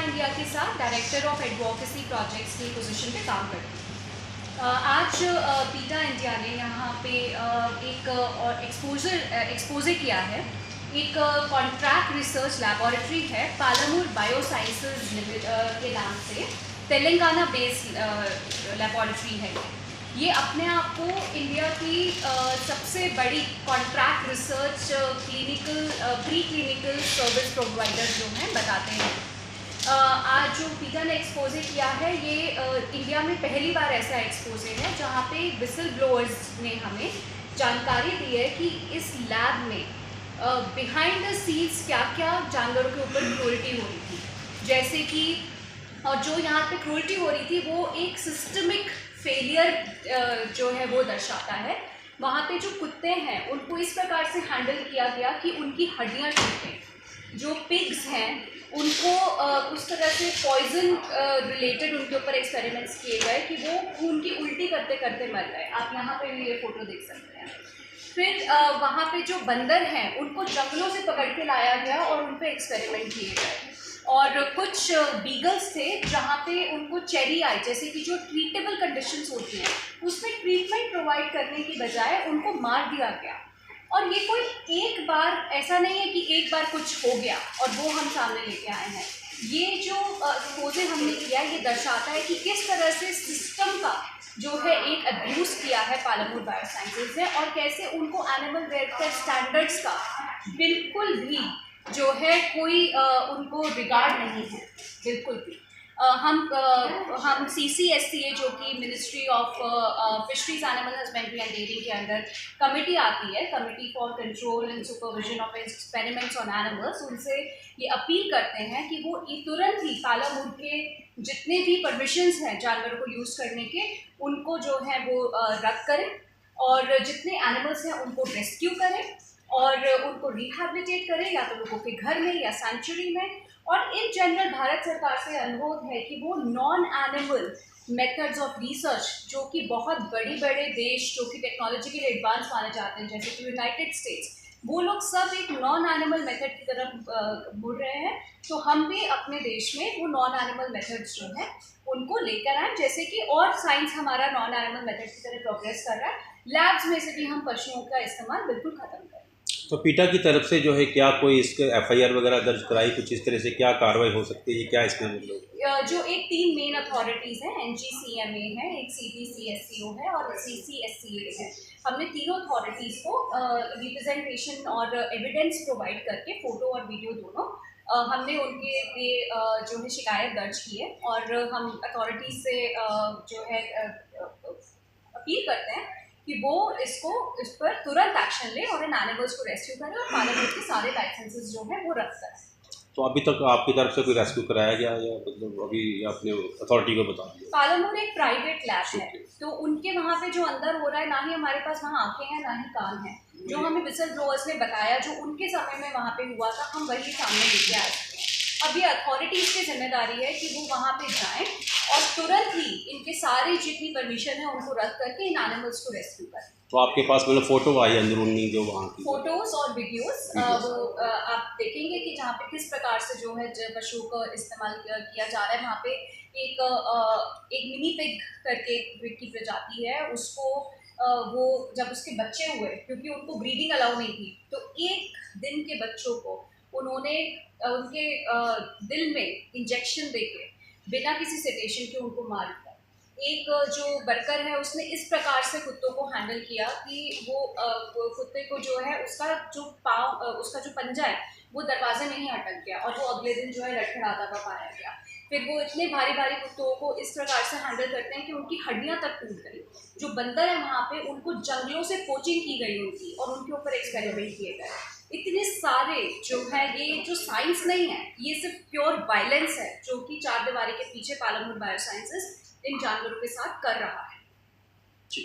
India के साथ director of advocacy projects की पोजीशन पे काम करती हूँ। आज पीटा इंडिया ने यहाँ पे एक एक्सपोजर किया है। एक कॉन्ट्रैक्ट रिसर्च लैबोरेटरी है पालामूर बायोसाइंसेज के नाम से, तेलंगाना बेस्ड लैबोरेटरी है। ये अपने आप को इंडिया की सबसे बड़ी contract research pre clinical service provider जो हैं बताते हैं। आज जो पीटा ने एक्सपोजे किया है ये इंडिया में पहली बार ऐसा एक्सपोजे है जहाँ पे विसल ब्लोअर्स ने हमें जानकारी दी है कि इस लैब में बिहाइंड द सीन्स क्या क्या जानवरों के ऊपर क्रूरटी हो रही थी, जैसे कि और जो यहाँ पे क्रूरटी हो रही थी वो एक सिस्टमिक फेलियर जो है वो दर्शाता है। वहाँ पे जो कुत्ते हैं उनको इस प्रकार से हैंडल किया गया कि उनकी हड्डियाँ टूटें। जो पिग्स हैं उनको उस तरह से पॉइजन रिलेटेड उनके ऊपर एक्सपेरिमेंट्स किए गए कि वो खून की उल्टी करते करते मर गए। आप यहाँ पे भी ये फ़ोटो देख सकते हैं। फिर वहाँ पे जो बंदर हैं उनको जंगलों से पकड़ के लाया गया और उन पर एक्सपेरिमेंट किए गए। और कुछ बीगल्स थे जहाँ पे उनको चेरी आई जैसे कि जो ट्रीटेबल कंडीशंस होती हैं उसमें ट्रीटमेंट प्रोवाइड करने की बजाय उनको मार दिया गया। और ये कोई एक बार ऐसा नहीं है कि एक बार कुछ हो गया और वो हम सामने लेके आए हैं। ये जो एक्सपोजे हमने किया ये दर्शाता है कि किस तरह से सिस्टम का जो है एक अब्यूज़ किया है पालामूर बायोसाइंसेज ने, और कैसे उनको एनिमल वेलफेयर स्टैंडर्ड्स का बिल्कुल भी जो है कोई उनको रिगार्ड नहीं है, बिल्कुल भी। हम CCSCA जो कि ministry of fisheries animal husbandry and dairying के अंदर कमेटी आती है, committee for control and supervision of experiments on animals, उनसे ये अपील करते हैं कि वो तुरंत ही पालामूर के जितने भी परमिशंस हैं जानवरों को यूज़ करने के उनको जो है वो रद्द करें और जितने एनिमल्स हैं उनको रेस्क्यू करें और उनको रिहैबिलिटेट करें, या तो लोगों के घर में या सेंचुरी में। और इन जनरल भारत सरकार से अनुरोध है कि वो non animal methods of research जो कि बहुत बड़े देश जो कि टेक्नोलॉजी के लिए एडवांस माने जाते हैं जैसे कि यूनाइटेड स्टेट्स, वो लोग सब एक नॉन एनिमल मेथड की तरफ मुड़ रहे हैं। तो हम भी अपने देश में वो नॉन एनिमल मेथड्स जो हैं उनको लेकर आए, जैसे कि और साइंस हमारा नॉन एनिमल मेथड की तरह प्रोग्रेस कर रहा है। लैब्स में से भी हम पशुओं का इस्तेमाल बिल्कुल ख़त्म करें। तो पीटा की तरफ से जो है क्या कोई इसके FIR वगैरह दर्ज कराई, कुछ इस तरह से क्या कार्रवाई हो सकती है, क्या इसमें मतलब जो एक 3 मेन अथॉरिटीज़ हैं, NGCMA है, एक CDCSCO है और CCSCA है। हमने तीनों अथॉरिटीज़ को रिप्रेजेंटेशन और एविडेंस प्रोवाइड करके फ़ोटो और वीडियो दोनों हमने उनके लिए जो है शिकायत दर्ज की है। और हम अथॉरिटीज़ से जो है अपील करते हैं कि वो इस पर तुरंत एक्शन ले और इन एनिमल्स को रेस्क्यू करें और पालामूर के सारे लाइसेंसेस जो हैं वो रद्द करें। तो अभी तक आपकी तरफ से कोई रेस्क्यू कराया गया या मतलब अभी आपने अथॉरिटी को बता दिया? पालामूर एक प्राइवेट लैब है, तो उनके वहाँ पे जो अंदर हो रहा है, ना ही हमारे पास वहाँ आँखें हैं ना ही कान हैं। जो हमें विसल ब्लोअर्स ने बताया जो उनके समय में वहाँ पे हुआ था, हम वही सामने लेके आए सकते हैं। अब ये अथॉरिटीज़ की जिम्मेदारी है कि वो वहाँ पे जाएं और तुरंत ही इनके सारे जितनी परमिशन है उनको रद्द करके इन एनिमल्स को रेस्क्यू करें। तो आपके पास मतलब फ़ोटो आई अंदरूनी जो वहाँ की फ़ोटोज़ और वीडियोस वो आप देखेंगे कि जहाँ पे किस प्रकार से जो है पशुओं का इस्तेमाल किया जा रहा है। वहाँ पे एक मिनी पिग करके पिग की प्रजाति है, उसको वो जब उसके बच्चे हुए, क्योंकि उनको ब्रीडिंग अलाउ नहीं थी, तो 1 दिन के बच्चों को उन्होंने उनके दिल में इंजेक्शन देके बिना किसी सेडेशन के उनको मार दिया। एक जो वर्कर है उसने इस प्रकार से कुत्तों को हैंडल किया कि वो कुत्ते को जो है उसका जो पंजा है वो दरवाजे में ही अटक गया और वो अगले दिन जो है लड़खड़ाता हुआ पाया गया। फिर वो इतने भारी कुत्तों को इस प्रकार से हैंडल करते हैं कि उनकी हड्डियां तक टूट गई। जो बंदर है वहाँ पे उनको जंगलों से कोचिंग की गई उनकी और उनके ऊपर एक्सपेरिमेंट किए गए। इतने सारे जो है, ये जो साइंस नहीं है, ये सिर्फ प्योर वायलेंस है जो कि 4 दीवारी के पीछे पालामूर बायोसाइंसेज इन जानवरों के साथ कर रहा है। जी।